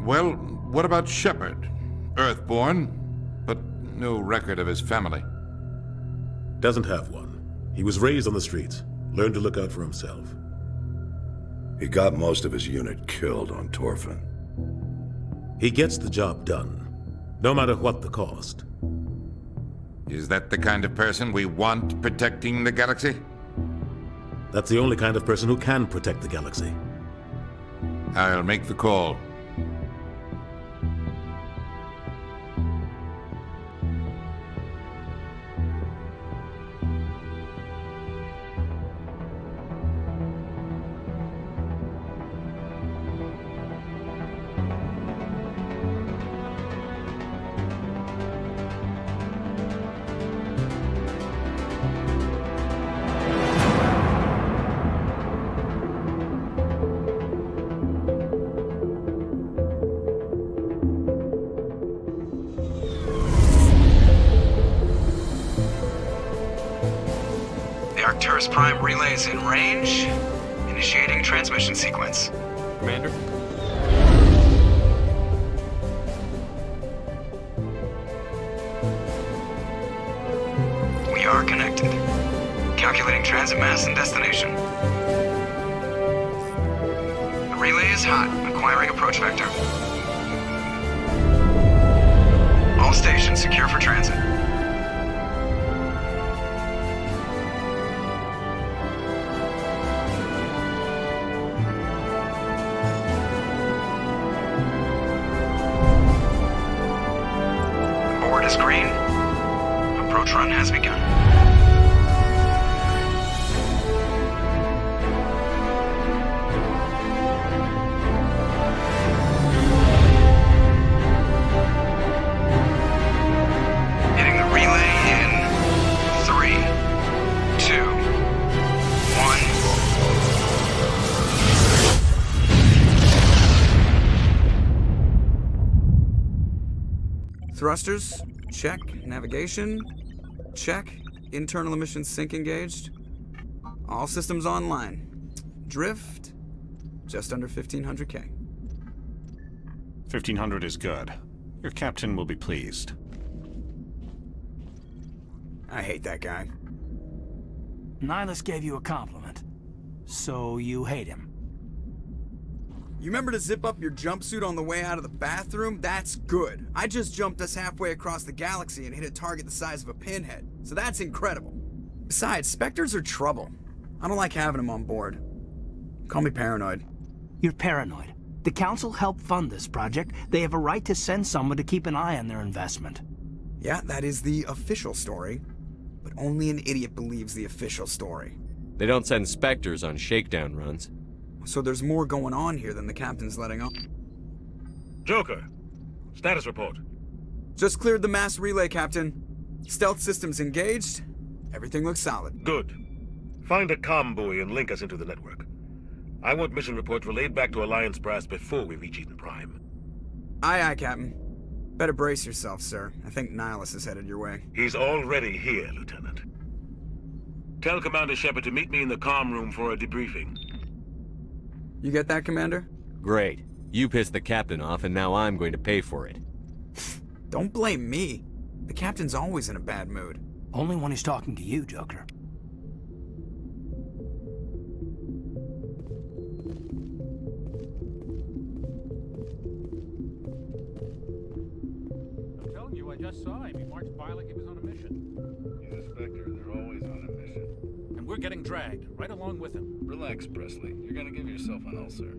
Well, what about Shepard? Earthborn, but no record of his family. Doesn't have one. He was raised on the streets. Learned to look out for himself. He got most of his unit killed on Torfin. He gets the job done, no matter what the cost. Is that the kind of person we want protecting the galaxy? That's the only kind of person who can protect the galaxy. I'll make the call. Arcturus Prime relay is in range. Initiating transmission sequence. Commander? We are connected. Calculating transit mass and destination. The relay is hot. Acquiring approach vector. All stations secure for transit. Is green. Approach run has begun. Hitting the relay in 3, 2, 1. Thrusters. Check. Navigation. Check. Internal emission sync engaged. All systems online. Drift. Just under 1500K. 1500 is good. Your captain will be pleased. I hate that guy. Nihilus gave you a compliment. So you hate him. You remember to zip up your jumpsuit on the way out of the bathroom? That's good. I just jumped us halfway across the galaxy and hit a target the size of a pinhead. So that's incredible. Besides, Spectres are trouble. I don't like having them on board. Call me paranoid. You're paranoid. The Council helped fund this project. They have a right to send someone to keep an eye on their investment. Yeah, that is the official story. But only an idiot believes the official story. They don't send Spectres on shakedown runs. So there's more going on here than the captain's letting on. Joker, status report. Just cleared the mass relay, Captain. Stealth systems engaged. Everything looks solid. Good. Find a comm buoy and link us into the network. I want mission reports relayed back to Alliance Brass before we reach Eden Prime. Aye, aye, Captain. Better brace yourself, sir. I think Nihilus is headed your way. He's already here, Lieutenant. Tell Commander Shepard to meet me in the comm room for a debriefing. You get that, Commander? Great. You pissed the captain off, and now I'm going to pay for it. Don't blame me. The captain's always in a bad mood. Only when he's talking to you, Joker. I'm telling you, I just saw him. He marched by like he was on a mission. He's a Spectre. They're always on a mission. And we're getting dragged, right along with him. Relax, Presley. You're gonna give yourself an ulcer.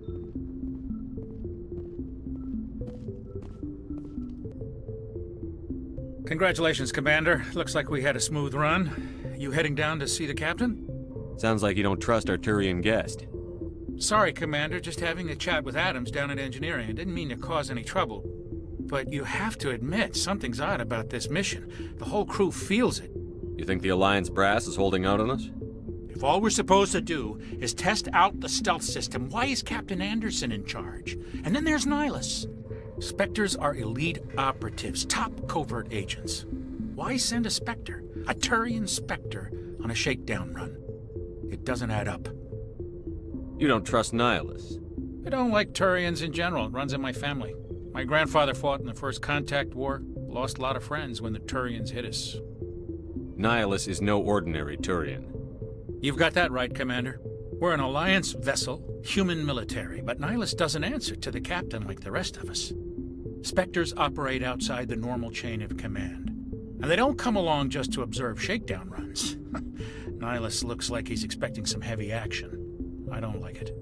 Congratulations, Commander. Looks like we had a smooth run. You heading down to see the captain? Sounds like you don't trust our Turian guest. Sorry, Commander. Just having a chat with Adams down at engineering. I didn't mean to cause any trouble. But you have to admit, something's odd about this mission. The whole crew feels it. You think the Alliance brass is holding out on us? If all we're supposed to do is test out the stealth system, why is Captain Anderson in charge? And then there's Nihilus. Spectres are elite operatives, top covert agents. Why send a Spectre, a Turian Spectre, on a shakedown run? It doesn't add up. You don't trust Nihilus? I don't like Turians in general. It runs in my family. My grandfather fought in the First Contact War, lost a lot of friends when the Turians hit us. Nihilus is no ordinary Turian. You've got that right, Commander. We're an Alliance vessel, human military, but Nihilus doesn't answer to the captain like the rest of us. Spectres operate outside the normal chain of command. And they don't come along just to observe shakedown runs. Nihilus looks like he's expecting some heavy action. I don't like it.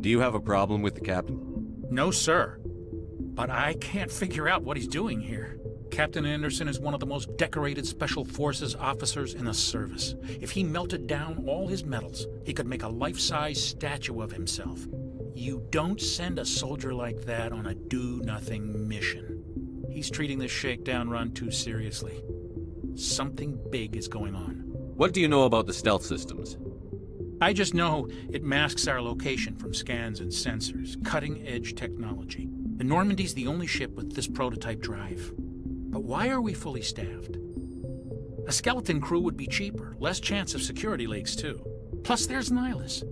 Do you have a problem with the captain? No, sir. But I can't figure out what he's doing here. Captain Anderson is one of the most decorated Special Forces officers in the service. If he melted down all his medals, he could make a life-size statue of himself. You don't send a soldier like that on a do-nothing mission. He's treating this shakedown run too seriously. Something big is going on. What do you know about the stealth systems? I just know it masks our location from scans and sensors. Cutting-edge technology. The Normandy's the only ship with this prototype drive. But why are we fully staffed? A skeleton crew would be cheaper, less chance of security leaks too. Plus there's Nihilus.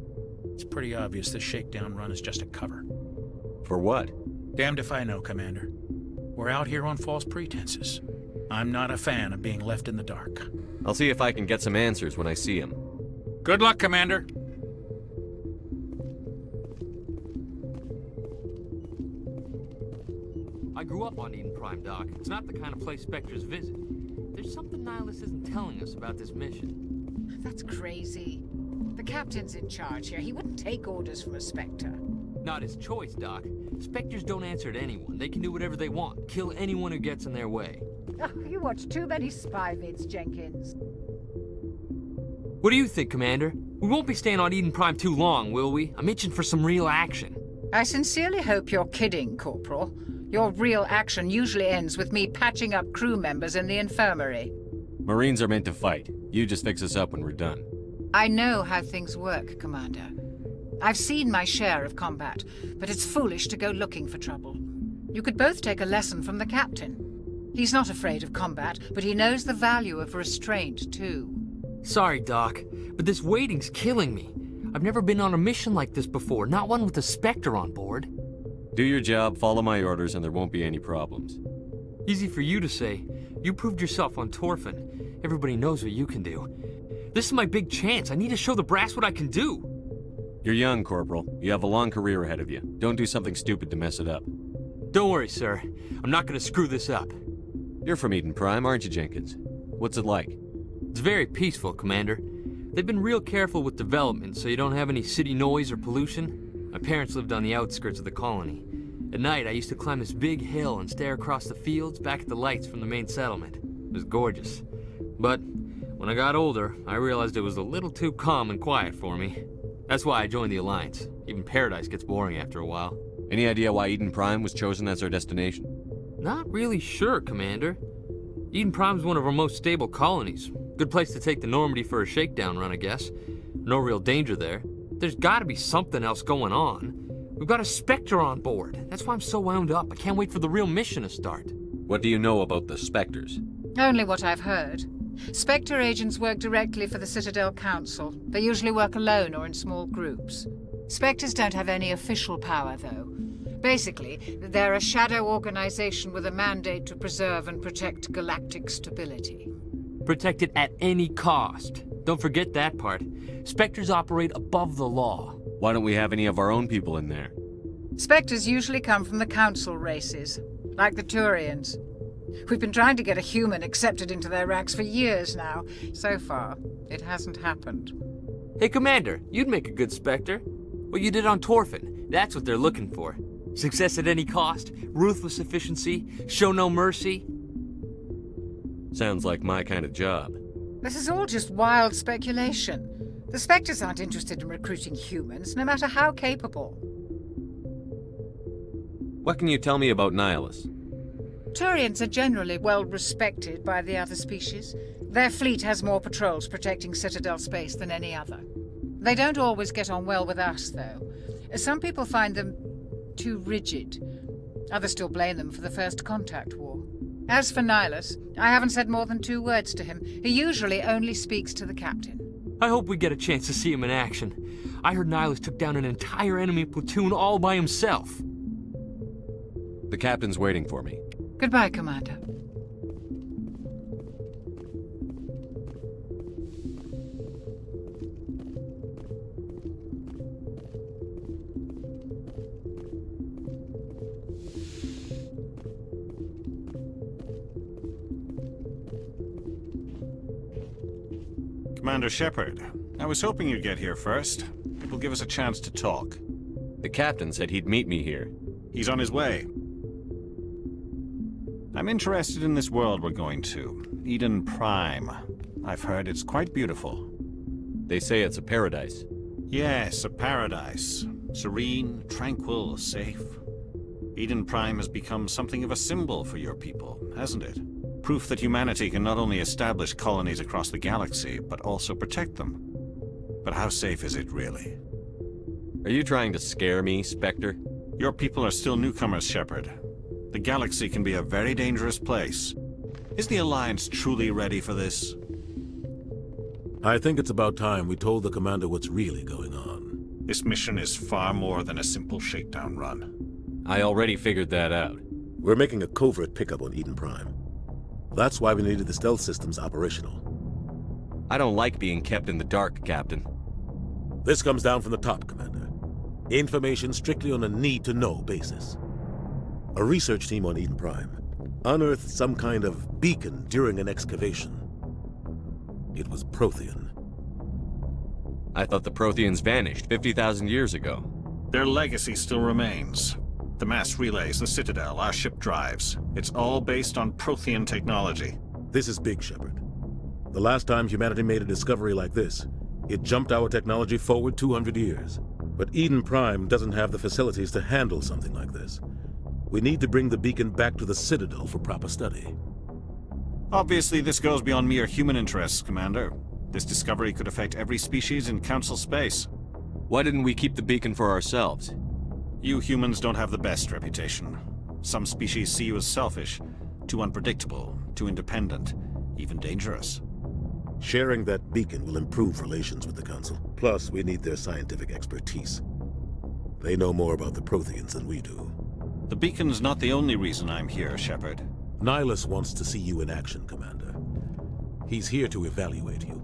It's pretty obvious this shakedown run is just a cover. For what? Damned if I know, Commander. We're out here on false pretenses. I'm not a fan of being left in the dark. I'll see if I can get some answers when I see him. Good luck, Commander. I grew up on Eden Prime, Doc. It's not the kind of place Spectres visit. There's something Nihilus isn't telling us about this mission. That's crazy. The captain's in charge here. He wouldn't take orders from a Spectre. Not his choice, Doc. Spectres don't answer to anyone. They can do whatever they want. Kill anyone who gets in their way. Oh, you watch too many spy vids, Jenkins. What do you think, Commander? We won't be staying on Eden Prime too long, will we? I'm itching for some real action. I sincerely hope you're kidding, Corporal. Your real action usually ends with me patching up crew members in the infirmary. Marines are meant to fight. You just fix us up when we're done. I know how things work, Commander. I've seen my share of combat, but it's foolish to go looking for trouble. You could both take a lesson from the captain. He's not afraid of combat, but he knows the value of restraint, too. Sorry, Doc, but this waiting's killing me. I've never been on a mission like this before, not one with a Spectre on board. Do your job, follow my orders, and there won't be any problems. Easy for you to say. You proved yourself on Torfin. Everybody knows what you can do. This is my big chance. I need to show the brass what I can do. You're young, Corporal. You have a long career ahead of you. Don't do something stupid to mess it up. Don't worry, sir. I'm not going to screw this up. You're from Eden Prime, aren't you, Jenkins? What's it like? It's very peaceful, Commander. They've been real careful with development, so you don't have any city noise or pollution. My parents lived on the outskirts of the colony. At night, I used to climb this big hill and stare across the fields back at the lights from the main settlement. It was gorgeous. But when I got older, I realized it was a little too calm and quiet for me. That's why I joined the Alliance. Even Paradise gets boring after a while. Any idea why Eden Prime was chosen as our destination? Not really sure, Commander. Eden Prime's one of our most stable colonies. Good place to take the Normandy for a shakedown run, I guess. No real danger there. There's gotta be something else going on. We've got a Spectre on board. That's why I'm so wound up. I can't wait for the real mission to start. What do you know about the Spectres? Only what I've heard. Spectre agents work directly for the Citadel Council. They usually work alone or in small groups. Spectres don't have any official power, though. Basically, they're a shadow organization with a mandate to preserve and protect galactic stability. Protect it at any cost. Don't forget that part. Spectres operate above the law. Why don't we have any of our own people in there? Spectres usually come from the Council races, like the Turians. We've been trying to get a human accepted into their ranks for years now. So far, it hasn't happened. Hey, Commander, you'd make a good Spectre. What you did on Torfin, that's what they're looking for. Success at any cost, ruthless efficiency, show no mercy. Sounds like my kind of job. This is all just wild speculation. The Spectres aren't interested in recruiting humans, no matter how capable. What can you tell me about Nihilus? Turians are generally well respected by the other species. Their fleet has more patrols protecting Citadel space than any other. They don't always get on well with us, though. Some people find them too rigid. Others still blame them for the First Contact War. As for Nihilus, I haven't said more than 2 words to him. He usually only speaks to the captain. I hope we get a chance to see him in action. I heard Nihilus took down an entire enemy platoon all by himself. The captain's waiting for me. Goodbye, Commander. Commander Shepard, I was hoping you'd get here first. It will give us a chance to talk. The captain said he'd meet me here. He's on his way. I'm interested in this world we're going to, Eden Prime. I've heard it's quite beautiful. They say it's a paradise. Yes, a paradise. Serene, tranquil, safe. Eden Prime has become something of a symbol for your people, hasn't it? Proof that humanity can not only establish colonies across the galaxy, but also protect them. But how safe is it, really? Are you trying to scare me, Spectre? Your people are still newcomers, Shepard. The galaxy can be a very dangerous place. Is the Alliance truly ready for this? I think it's about time we told the commander what's really going on. This mission is far more than a simple shakedown run. I already figured that out. We're making a covert pickup on Eden Prime. That's why we needed the stealth systems operational. I don't like being kept in the dark, Captain. This comes down from the top, Commander. Information strictly on a need-to-know basis. A research team on Eden Prime unearthed some kind of beacon during an excavation. It was Prothean. I thought the Protheans vanished 50,000 years ago. Their legacy still remains. The mass relays, the Citadel, our ship drives. It's all based on Prothean technology. This is big, Shepard. The last time humanity made a discovery like this, it jumped our technology forward 200 years. But Eden Prime doesn't have the facilities to handle something like this. We need to bring the beacon back to the Citadel for proper study. Obviously, this goes beyond mere human interests, Commander. This discovery could affect every species in Council space. Why didn't we keep the beacon for ourselves? You humans don't have the best reputation. Some species see you as selfish, too unpredictable, too independent, even dangerous. Sharing that beacon will improve relations with the Council. Plus, we need their scientific expertise. They know more about the Protheans than we do. The beacon's not the only reason I'm here, Shepard. Nihilus wants to see you in action, Commander. He's here to evaluate you.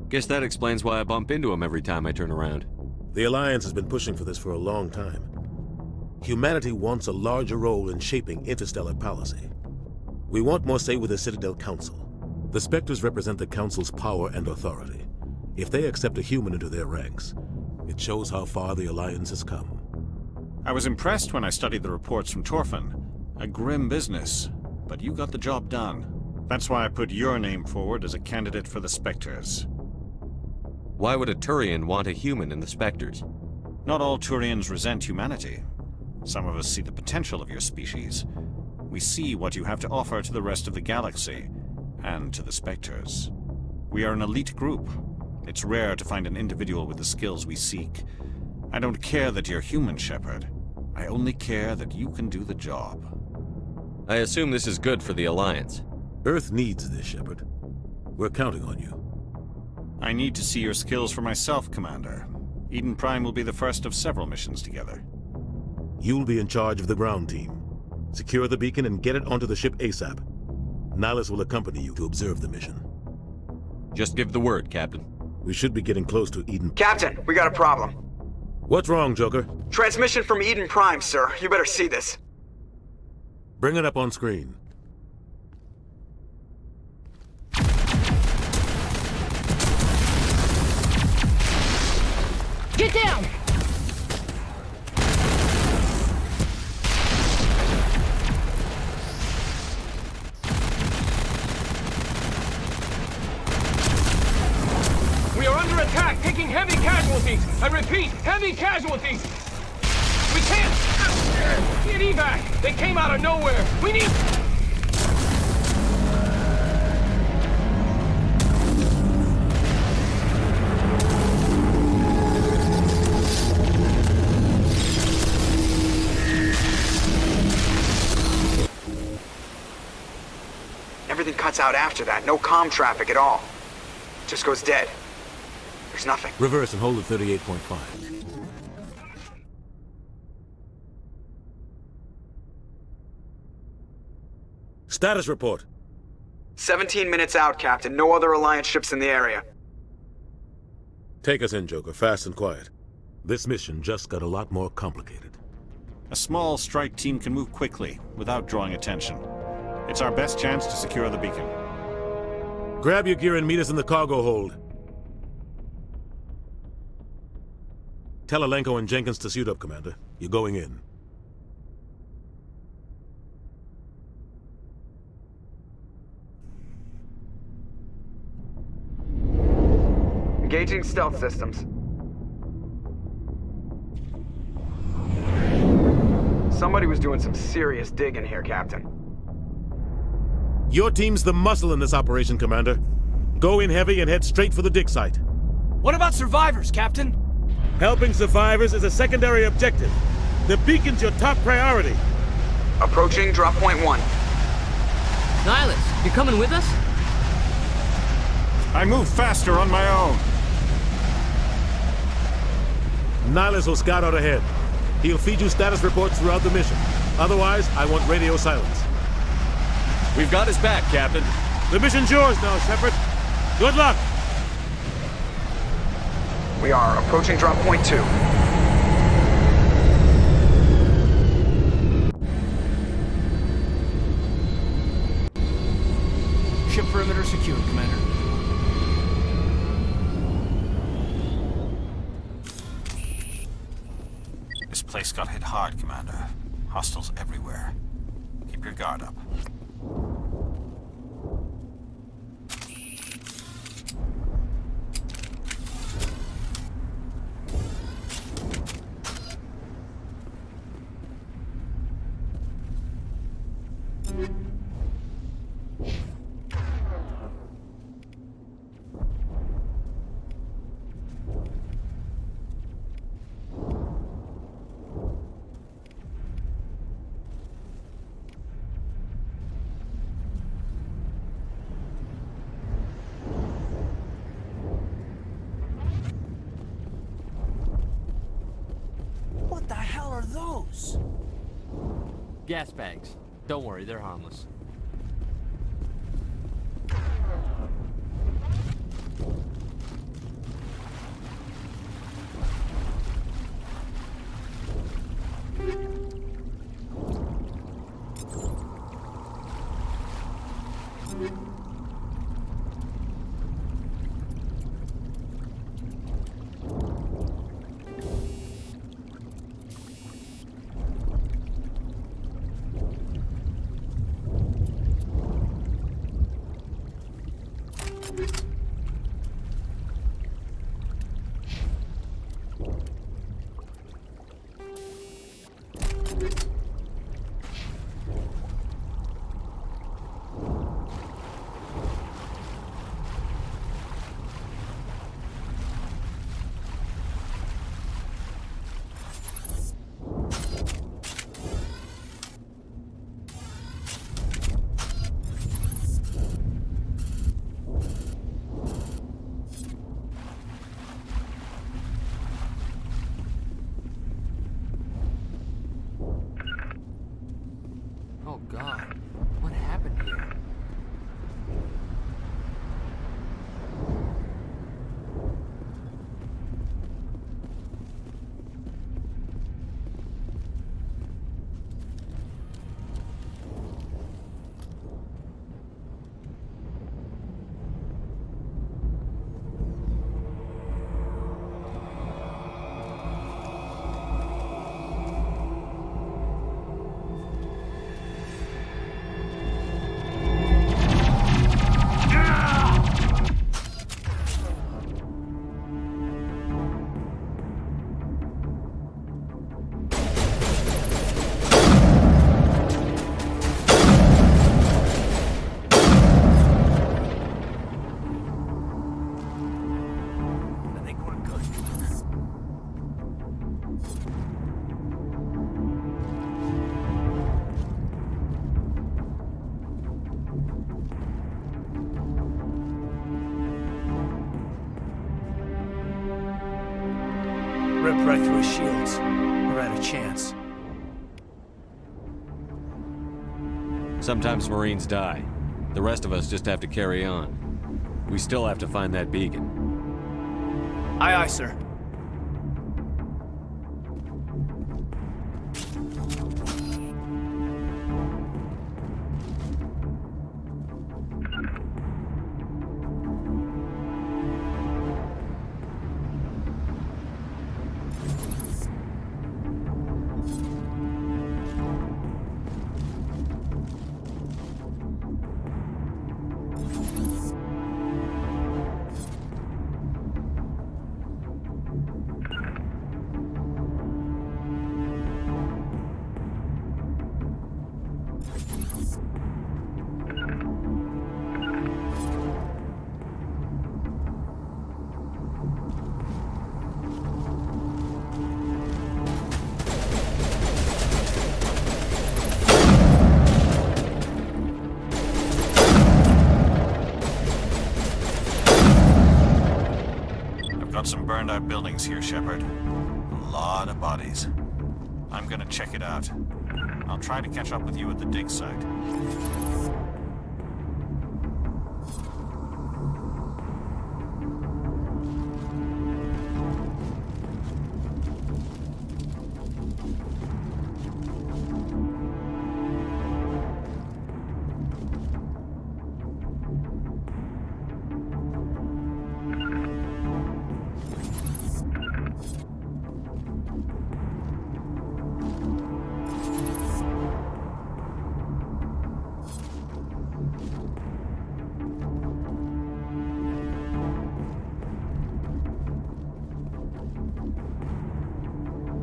Guess that explains why I bump into him every time I turn around. The Alliance has been pushing for this for a long time. Humanity wants a larger role in shaping interstellar policy. We want more say with the Citadel Council. The Spectres represent the Council's power and authority. If they accept a human into their ranks, it shows how far the Alliance has come. I was impressed when I studied the reports from Torfin. A grim business, but you got the job done. That's why I put your name forward as a candidate for the Spectres. Why would a Turian want a human in the Spectres? Not all Turians resent humanity. Some of us see the potential of your species. We see what you have to offer to the rest of the galaxy, and to the Spectres. We are an elite group. It's rare to find an individual with the skills we seek. I don't care that you're human, Shepard. I only care that you can do the job. I assume this is good for the Alliance. Earth needs this, Shepard. We're counting on you. I need to see your skills for myself, Commander. Eden Prime will be the first of several missions together. You'll be in charge of the ground team. Secure the beacon and get it onto the ship ASAP. Nihilus will accompany you to observe the mission. Just give the word, Captain. We should be getting close to Eden. Captain, we got a problem. What's wrong, Joker? Transmission from Eden Prime, sir. You better see this. Bring it up on screen. Get down! We are under attack, taking heavy casualties. I repeat, heavy casualties. We can't get evac. They came out of nowhere. We need... Everything cuts out after that. No comm traffic at all. Just goes dead. There's nothing. Reverse and hold at 38.5. Status report. 17 minutes out, Captain. No other Alliance ships in the area. Take us in, Joker, fast and quiet. This mission just got a lot more complicated. A small strike team can move quickly, without drawing attention. It's our best chance to secure the beacon. Grab your gear and meet us in the cargo hold. Tell Alenko and Jenkins to suit up, Commander. You're going in. Engaging stealth systems. Somebody was doing some serious digging here, Captain. Your team's the muscle in this operation, Commander. Go in heavy and head straight for the dig site. What about survivors, Captain? Helping survivors is a secondary objective. The beacon's your top priority. Approaching drop point 1. Nihilus, you coming with us? I move faster on my own. Nihilus will scout out ahead. He'll feed you status reports throughout the mission. Otherwise, I want radio silence. We've got his back, Captain. The mission's yours now, Shepard. Good luck! We are approaching drop point 2. Ship perimeter secure, Commander. This place got hit hard, Commander. Hostiles everywhere. Keep your guard up. What the hell are those? Gas bags. Don't worry, they're harmless. Oh God, what happened here? Ripped right through his shields. We're out of chance. Sometimes Marines die. The rest of us just have to carry on. We still have to find that beacon. Aye, aye, sir. Got some burned out buildings here, Shepard. A lot of bodies. I'm gonna check it out. I'll try to catch up with you at the dig site.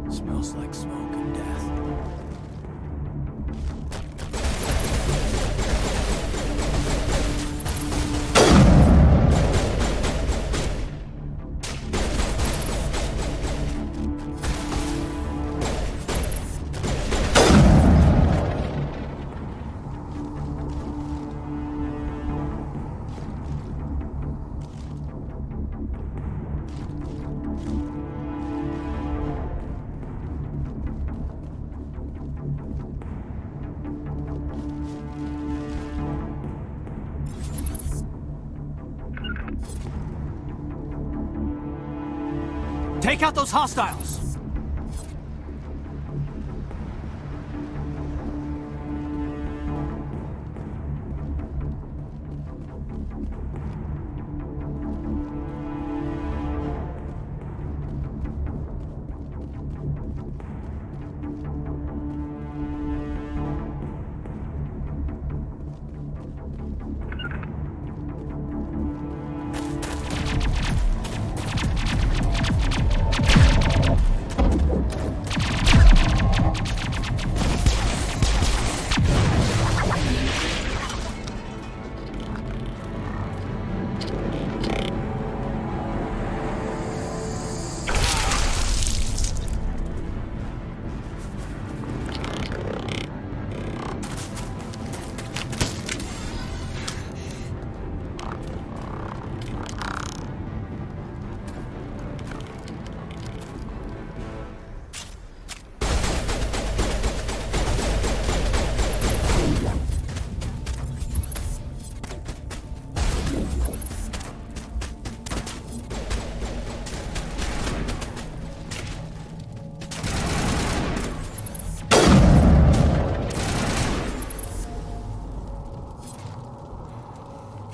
Smells like smoke and death. Take out those hostiles!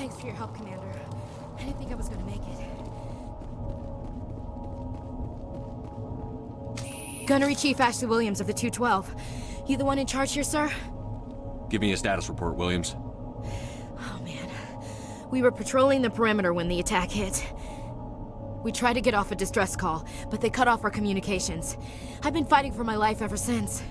Thanks for your help, Commander. I didn't think I was gonna make it. Gunnery Chief Ashley Williams of the 212. You the one in charge here, sir? Give me a status report, Williams. Oh, man. We were patrolling the perimeter when the attack hit. We tried to get off a distress call, but they cut off our communications. I've been fighting for my life ever since.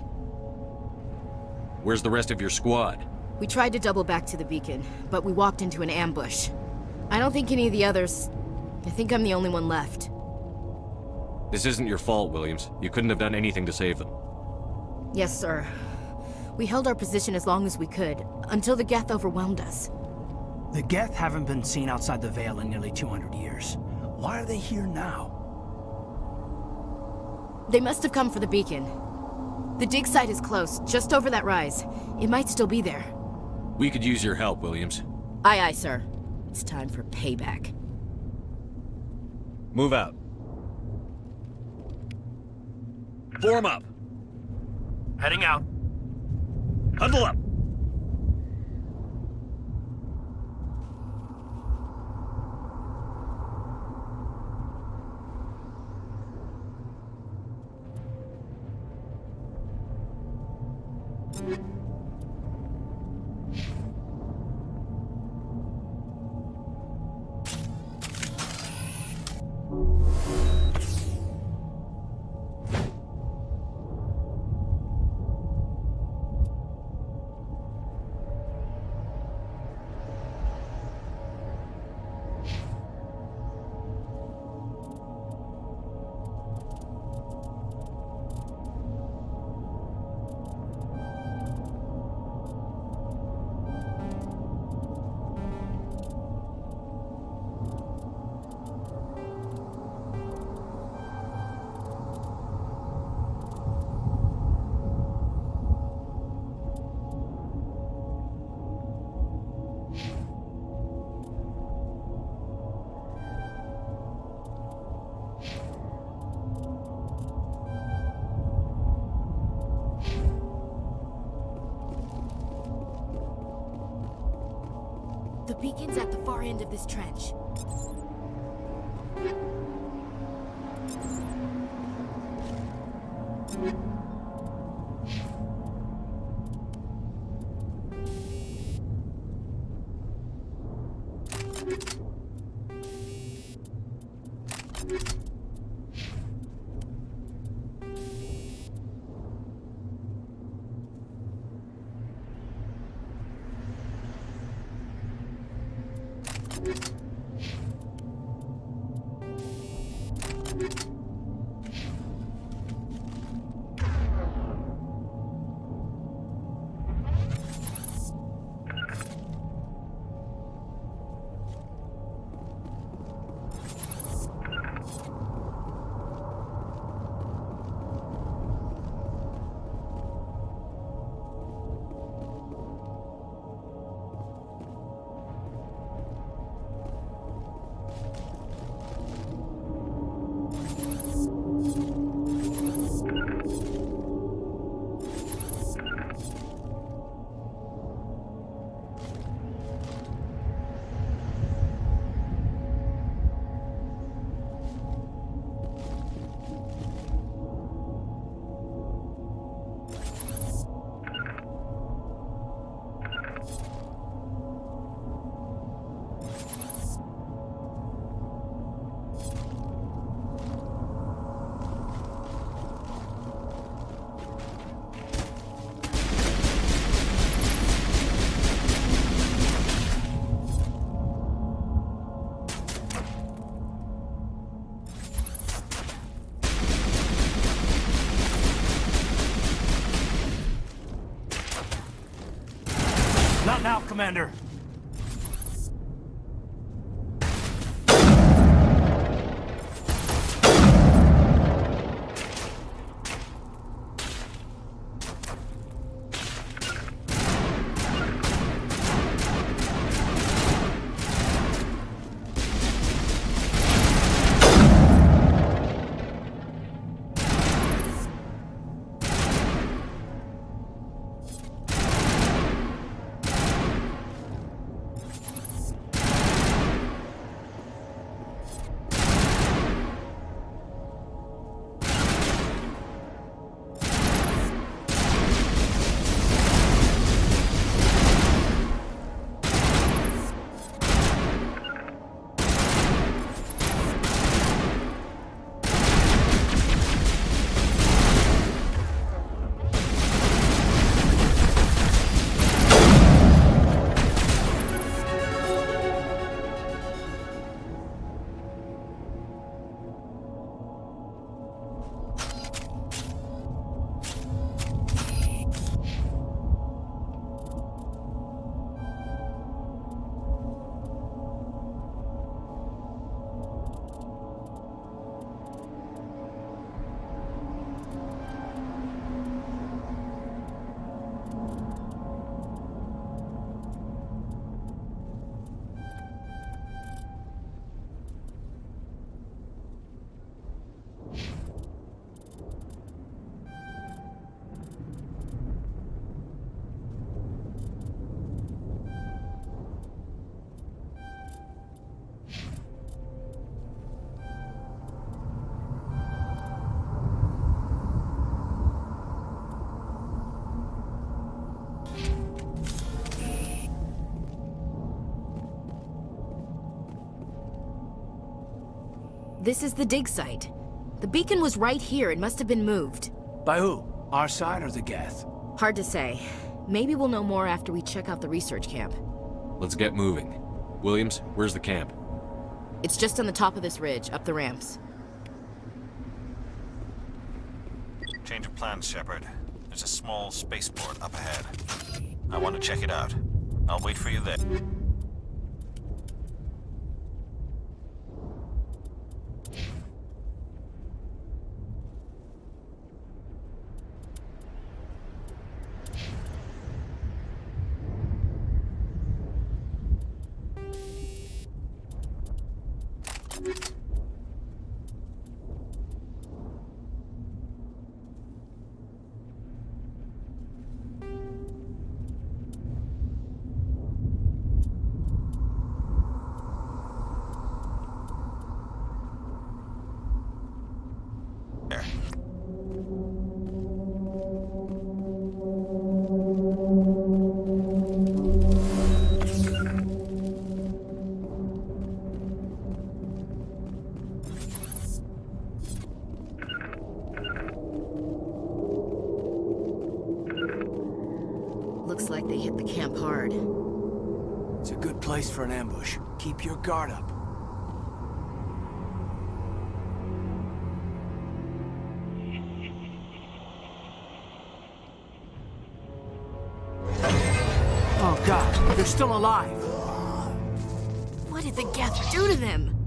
Where's the rest of your squad? We tried to double back to the beacon, but we walked into an ambush. I don't think any of the others... I think I'm the only one left. This isn't your fault, Williams. You couldn't have done anything to save them. Yes, sir. We held our position as long as we could, until the Geth overwhelmed us. The Geth haven't been seen outside the Veil in nearly 200 years. Why are they here now? They must have come for the beacon. The dig site is close, just over that rise. It might still be there. We could use your help, Williams. Aye, aye, sir. It's time for payback. Move out. Form up. Heading out. Huddle up. The beacon's at the far end of this trench. Not now, Commander. This is the dig site. The beacon was right here. It must have been moved. By who? Our side or the Geth? Hard to say. Maybe we'll know more after we check out the research camp. Let's get moving. Williams, where's the camp? It's just on the top of this ridge, up the ramps. Change of plans, Shepard. There's a small spaceport up ahead. I want to check it out. I'll wait for you there. Looks like they hit the camp hard. It's a good place for an ambush. Keep your guard up. Oh God, they're still alive. What did the Geth do to them?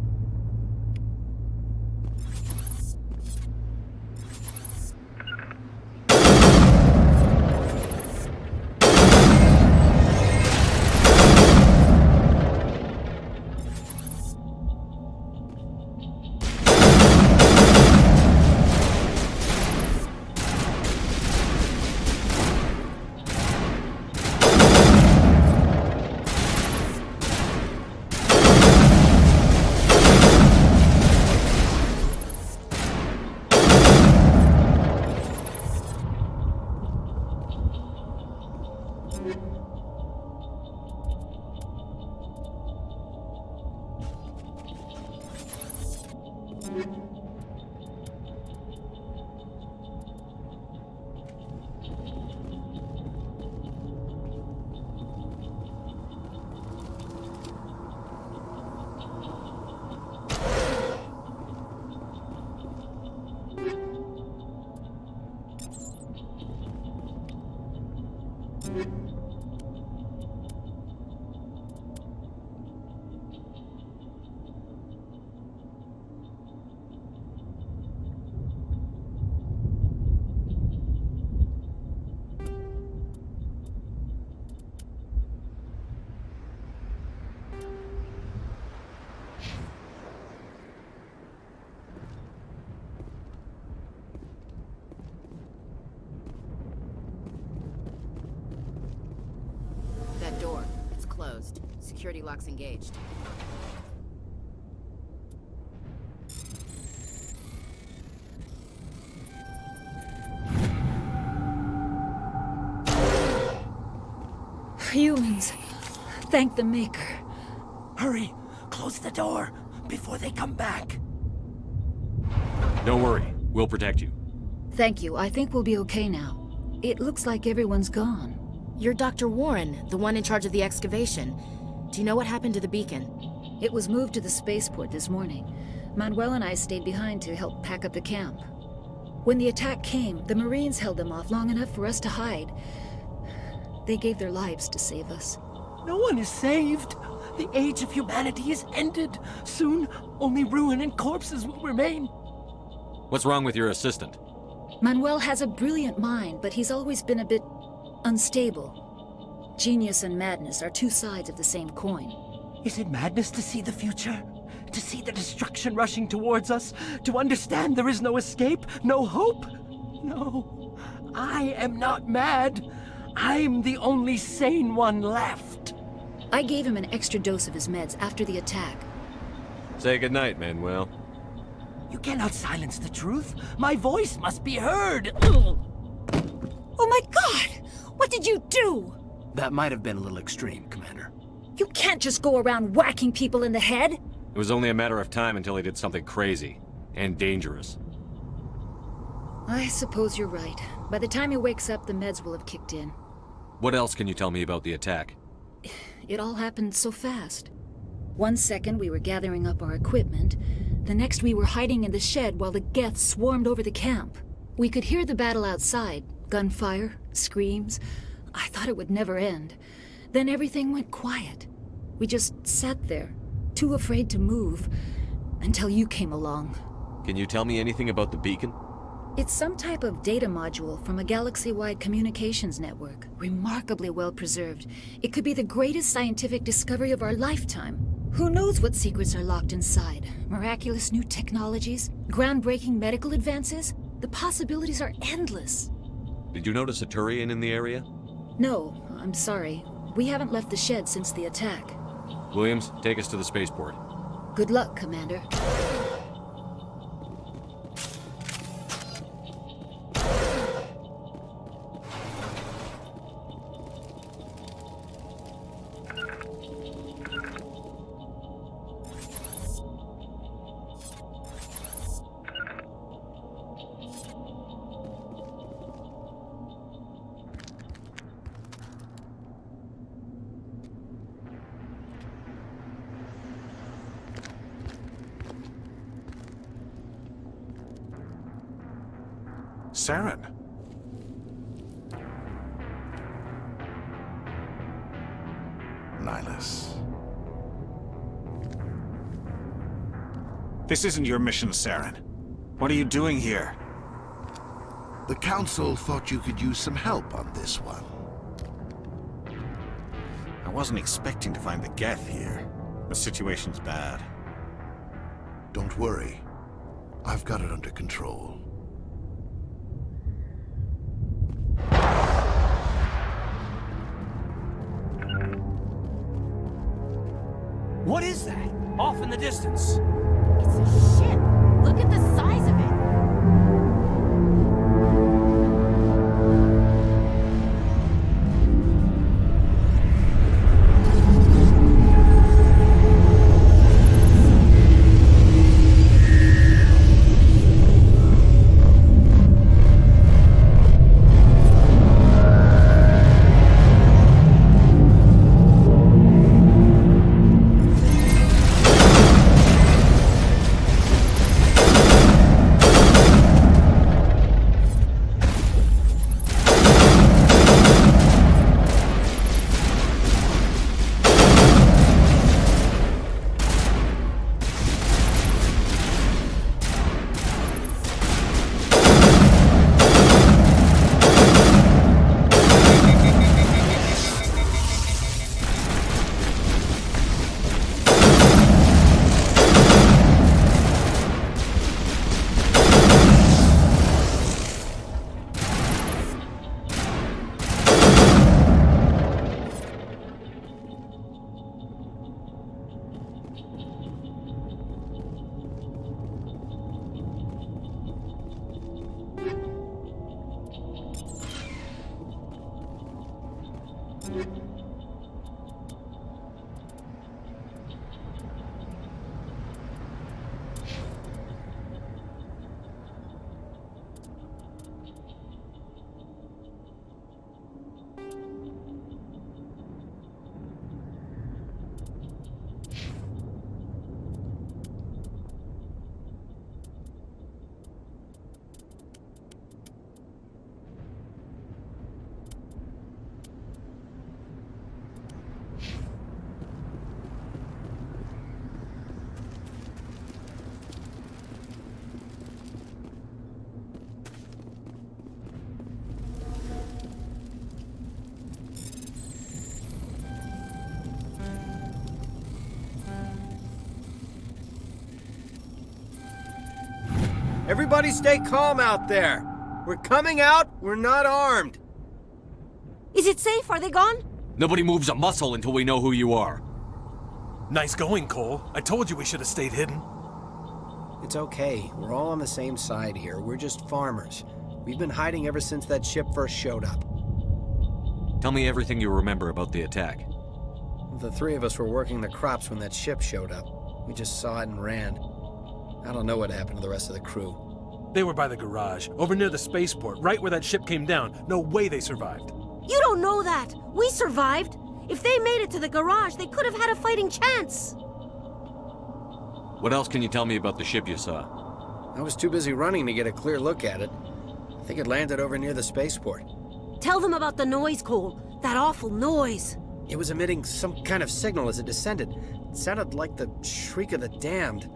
That door, it's closed. Security lock's engaged. Humans. Thank the Maker. Hurry! Close the door before they come back. Don't worry. We'll protect you. Thank you. I think we'll be okay now. It looks like everyone's gone. You're Dr. Warren, the one in charge of the excavation. Do you know what happened to the beacon? It was moved to the spaceport this morning. Manuel and I stayed behind to help pack up the camp. When the attack came, the Marines held them off long enough for us to hide. They gave their lives to save us. No one is saved. The age of humanity is ended. Soon, only ruin and corpses will remain. What's wrong with your assistant? Manuel has a brilliant mind, but he's always been a bit unstable. Genius and madness are two sides of the same coin. Is it madness to see the future? To see the destruction rushing towards us? To understand there is no escape? No hope? No. I am not mad. I'm the only sane one left. I gave him an extra dose of his meds after the attack. Say goodnight, Manuel. You cannot silence the truth. My voice must be heard. Oh my God! What did you do? That might have been a little extreme, Commander. You can't just go around whacking people in the head. It was only a matter of time until he did something crazy and dangerous. I suppose you're right. By the time he wakes up, the meds will have kicked in. What else can you tell me about the attack? It all happened so fast. 1 second we were gathering up our equipment, the next we were hiding in the shed while the Geth swarmed over the camp. We could hear the battle outside, gunfire, screams. I thought it would never end. Then everything went quiet. We just sat there, too afraid to move, until you came along. Can you tell me anything about the beacon? It's some type of data module from a galaxy-wide communications network, remarkably well preserved. It could be the greatest scientific discovery of our lifetime. Who knows what secrets are locked inside? Miraculous new technologies? Groundbreaking medical advances? The possibilities are endless. Did you notice a Turian in the area? No, I'm sorry. We haven't left the shed since the attack. Williams, take us to the spaceport. Good luck, Commander. Saren. Nihilus. This isn't your mission, Saren. What are you doing here? The Council thought you could use some help on this one. I wasn't expecting to find the Geth here. The situation's bad. Don't worry. I've got it under control. What is that? Off in the distance. It's a ship. Look at the size of it. Everybody stay calm out there. We're coming out, we're not armed. Is it safe? Are they gone? Nobody moves a muscle until we know who you are. Nice going, Cole. I told you we should have stayed hidden. It's okay. We're all on the same side here. We're just farmers. We've been hiding ever since that ship first showed up. Tell me everything you remember about the attack. The three of us were working the crops when that ship showed up. We just saw it and ran. I don't know what happened to the rest of the crew. They were by the garage, over near the spaceport, right where that ship came down. No way they survived. You don't know that! We survived! If they made it to the garage, they could have had a fighting chance! What else can you tell me about the ship you saw? I was too busy running to get a clear look at it. I think it landed over near the spaceport. Tell them about the noise, Cole. That awful noise. It was emitting some kind of signal as it descended. It sounded like the shriek of the damned.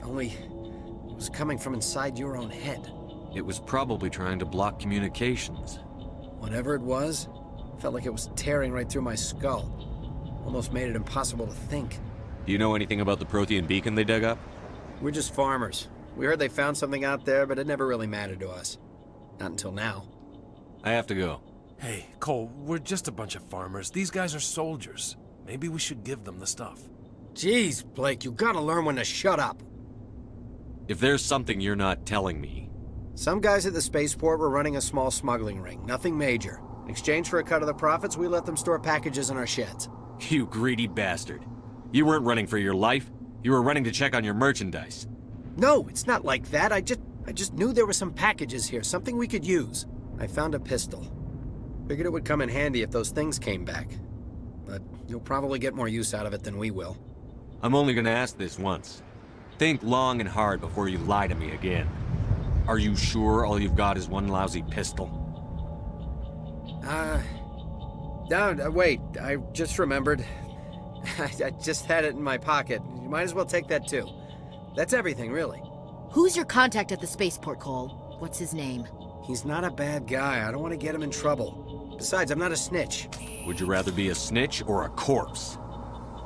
Only it was coming from inside your own head. It was probably trying to block communications. Whatever it was, felt like it was tearing right through my skull. Almost made it impossible to think. Do you know anything about the Prothean beacon they dug up? We're just farmers. We heard they found something out there, but it never really mattered to us. Not until now. I have to go. Hey, Cole, we're just a bunch of farmers. These guys are soldiers. Maybe we should give them the stuff. Jeez, Blake, you gotta learn when to shut up. If there's something you're not telling me... Some guys at the spaceport were running a small smuggling ring. Nothing major. In exchange for a cut of the profits, we let them store packages in our sheds. You greedy bastard. You weren't running for your life. You were running to check on your merchandise. No, it's not like that. I just knew there were some packages here, something we could use. I found a pistol. Figured it would come in handy if those things came back. But you'll probably get more use out of it than we will. I'm only gonna ask this once. Think long and hard before you lie to me again. Are you sure all you've got is one lousy pistol? No, wait. I just remembered. I just had it in my pocket. You might as well take that too. That's everything, really. Who's your contact at the spaceport, Cole? What's his name? He's not a bad guy. I don't want to get him in trouble. Besides, I'm not a snitch. Would you rather be a snitch or a corpse?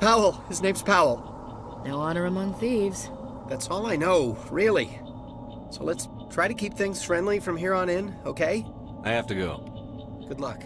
Powell. His name's Powell. No honor among thieves. That's all I know, really. So let's try to keep things friendly from here on in, okay? I have to go. Good luck.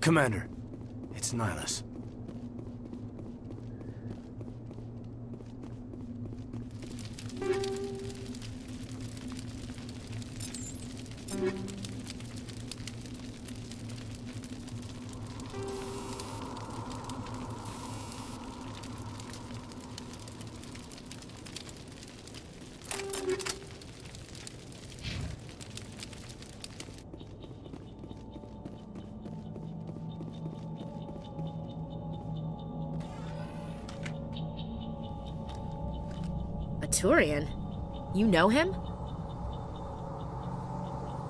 Commander, it's Nihilus. Turian? You know him?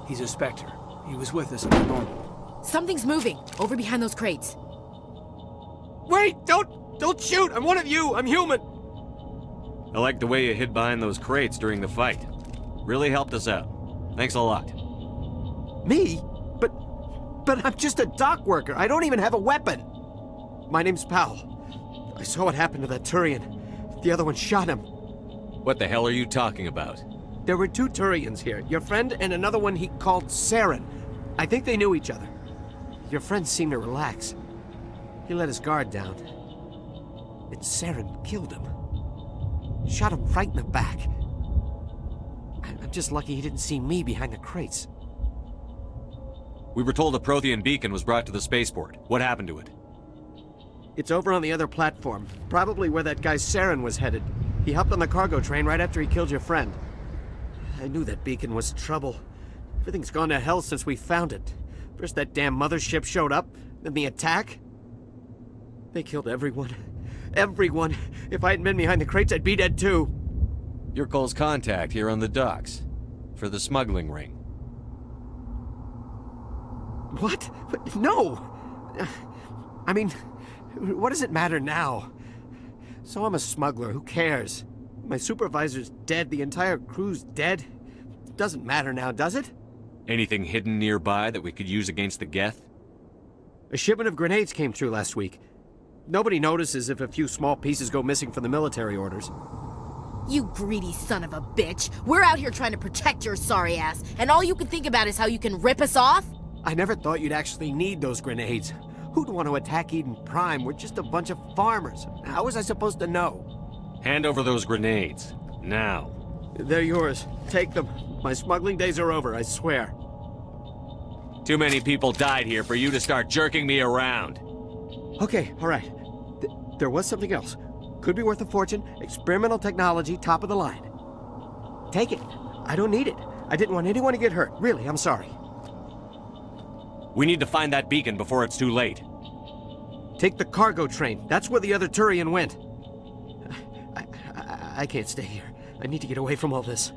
He's a Spectre. He was with us at the moment. Something's moving, over behind those crates. Wait! Don't shoot! I'm one of you! I'm human! I like the way you hid behind those crates during the fight. Really helped us out. Thanks a lot. Me? But I'm just a dock worker. I don't even have a weapon. My name's Powell. I saw what happened to that Turian. The other one shot him. What the hell are you talking about? There were two Turians here. Your friend and another one he called Saren. I think they knew each other. Your friend seemed to relax. He let his guard down. And Saren killed him. Shot him right in the back. I'm just lucky he didn't see me behind the crates. We were told a Prothean beacon was brought to the spaceport. What happened to it? It's over on the other platform. Probably where that guy Saren was headed. He hopped on the cargo train right after he killed your friend. I knew that beacon was trouble. Everything's gone to hell since we found it. First that damn mothership showed up, then the attack. They killed everyone. Everyone. If I hadn't been behind the crates, I'd be dead too. You're Cole's contact here on the docks. For the smuggling ring. What? No! I mean, What does it matter now? So I'm a smuggler, who cares? My supervisor's dead, the entire crew's dead. It doesn't matter now, does it? Anything hidden nearby that we could use against the Geth? A shipment of grenades came through last week. Nobody notices if a few small pieces go missing from the military orders. You greedy son of a bitch! We're out here trying to protect your sorry ass, and all you can think about is how you can rip us off? I never thought you'd actually need those grenades. Who'd want to attack Eden Prime? We're just a bunch of farmers. How was I supposed to know? Hand over those grenades. Now. They're yours. Take them. My smuggling days are over, I swear. Too many people died here for you to start jerking me around. Okay, all right. There was something else. Could be worth a fortune. Experimental technology, top of the line. Take it. I don't need it. I didn't want anyone to get hurt. Really, I'm sorry. We need to find that beacon before it's too late. Take the cargo train. That's where the other Turian went. I can't stay here. I need to get away from all this.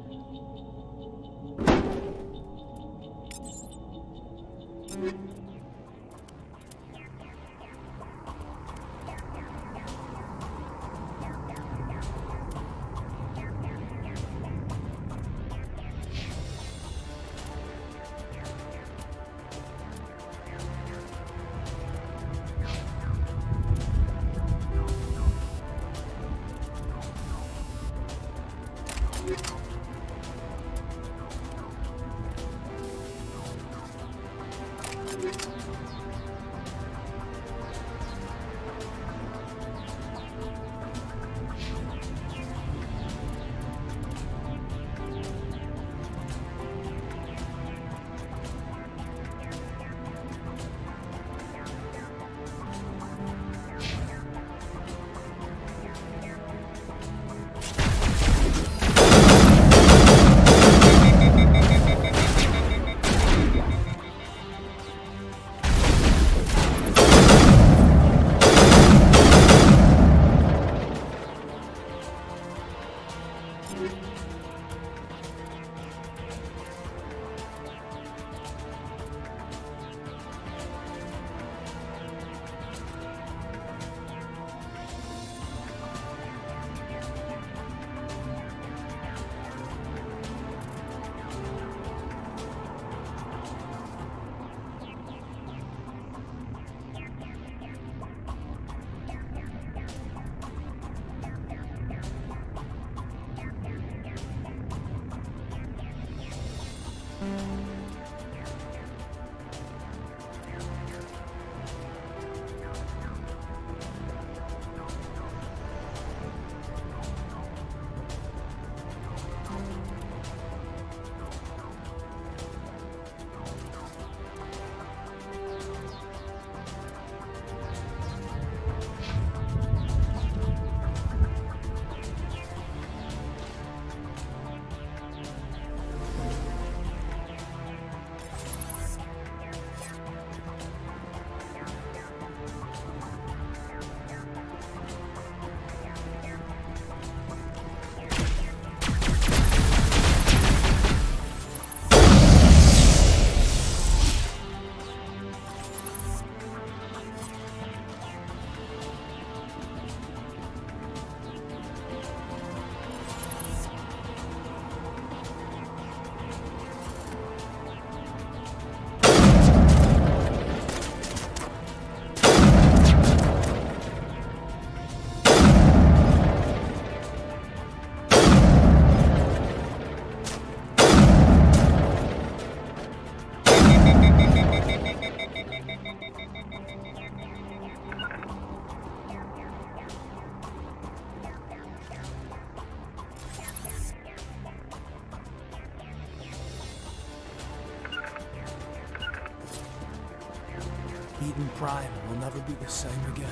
Eden Prime will never be the same again.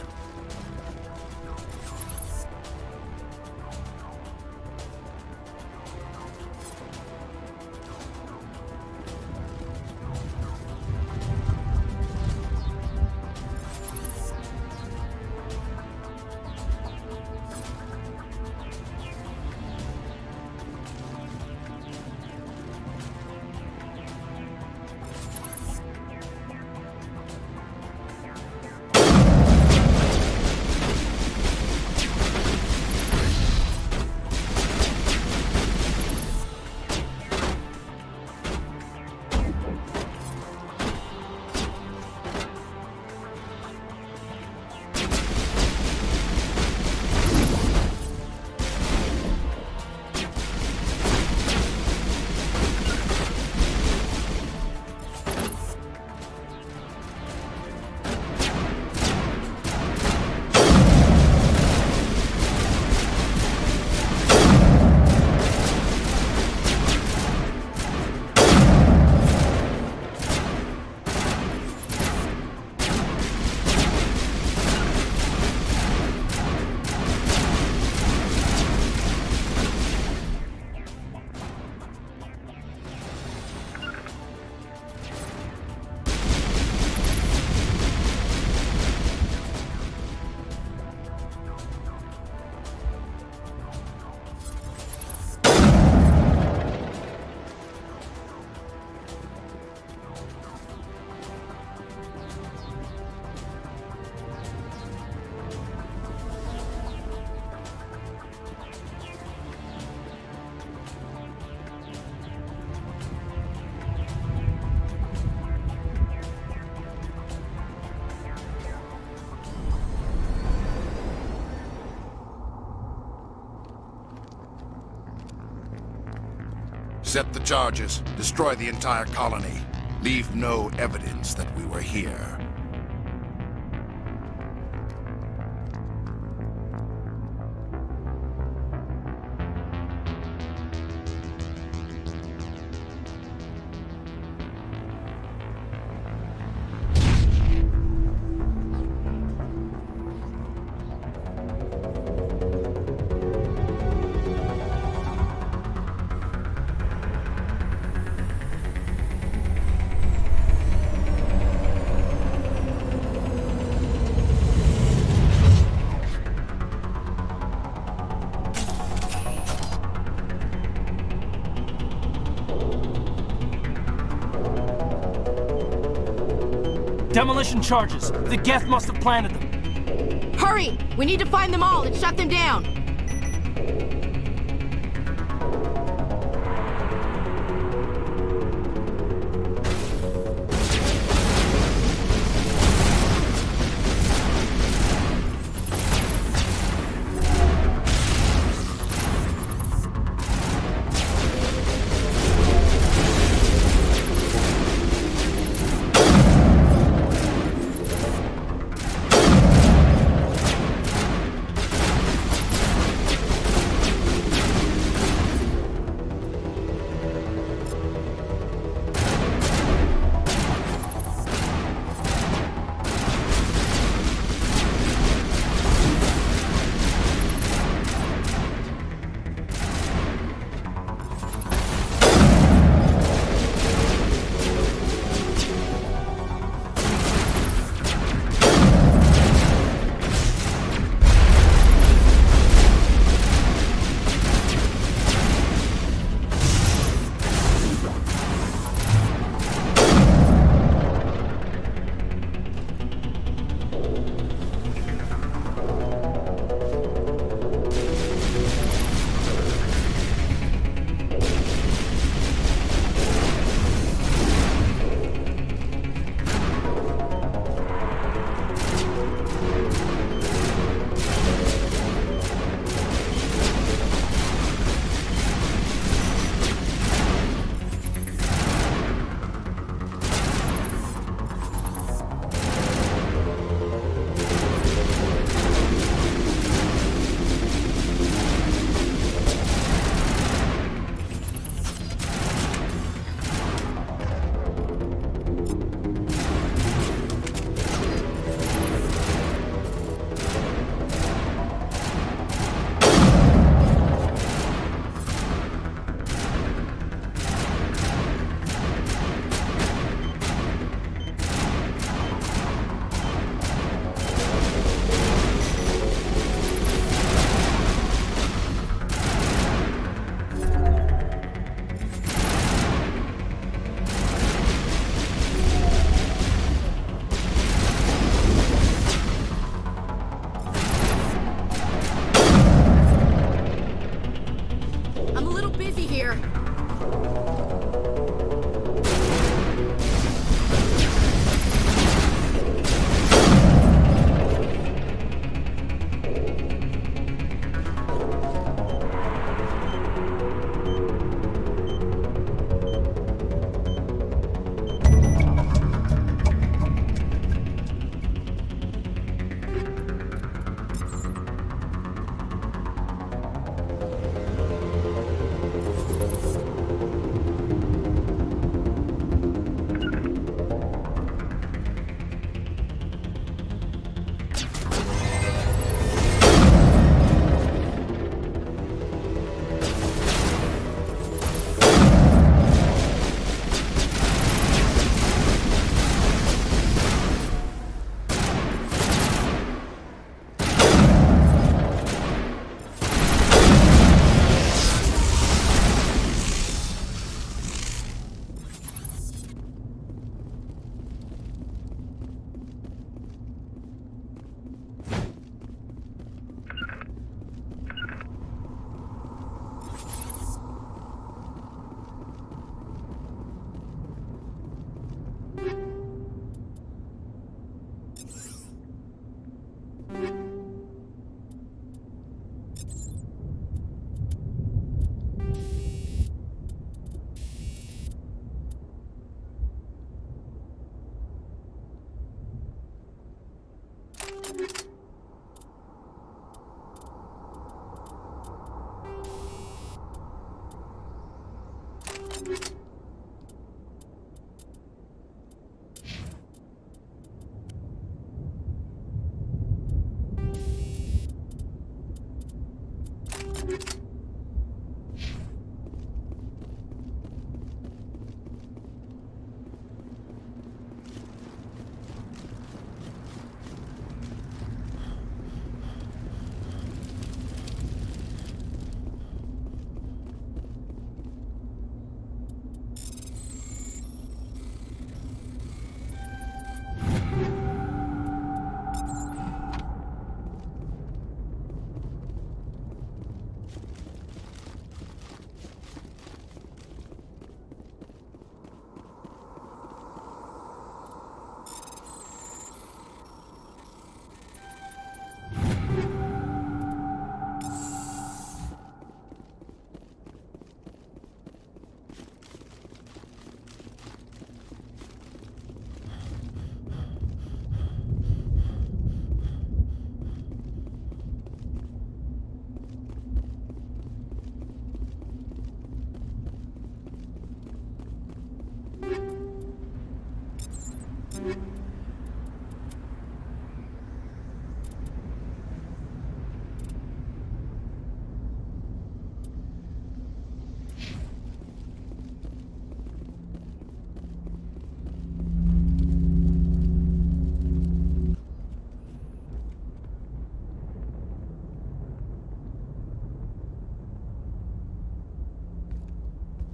Set the charges. Destroy the entire colony. Leave no evidence that we were here. Demolition charges. The Geth must have planted them. Hurry! We need to find them all and shut them down!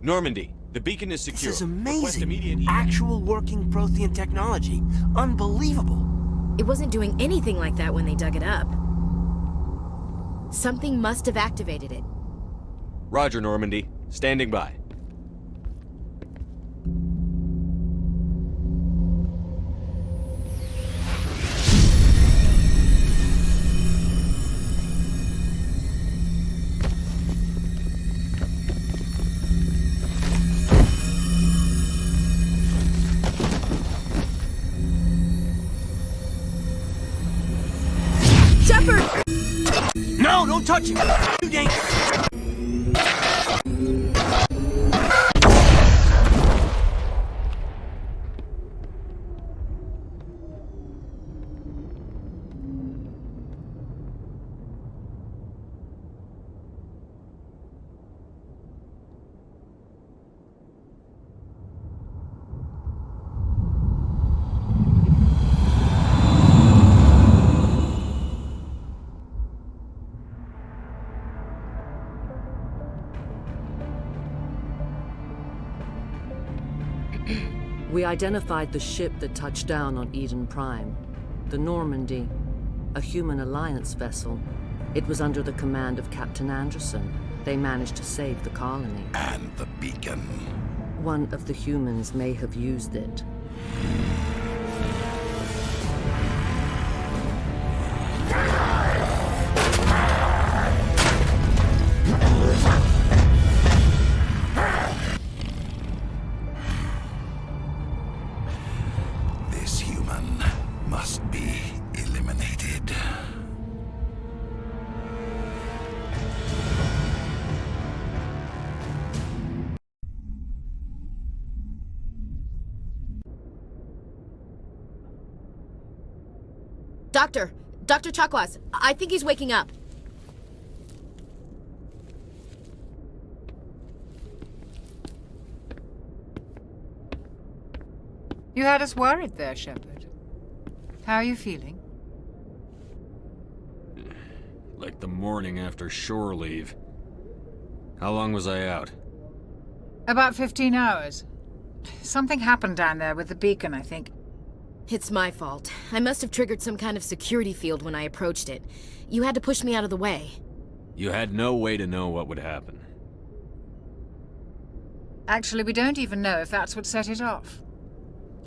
Normandy, the beacon is secure. This is Request amazing. immediate- Actual working Prothean technology. Unbelievable. It wasn't doing anything like that when they dug it up. Something must have activated it. Roger, Normandy. Standing by. Shepard! No, don't touch him. Too dangerous. We identified the ship that touched down on Eden Prime, the Normandy, a human alliance vessel. It was under the command of Captain Anderson. They managed to save the colony. And the beacon. One of the humans may have used it. This human must be eliminated. Dr. Chakwas, I think he's waking up. You had us worried there, Shepard. How are you feeling? Like the morning after shore leave. How long was I out? About 15 hours. Something happened down there with the beacon, I think. It's my fault. I must have triggered some kind of security field when I approached it. You had to push me out of the way. You had no way to know what would happen. Actually, we don't even know if that's what set it off.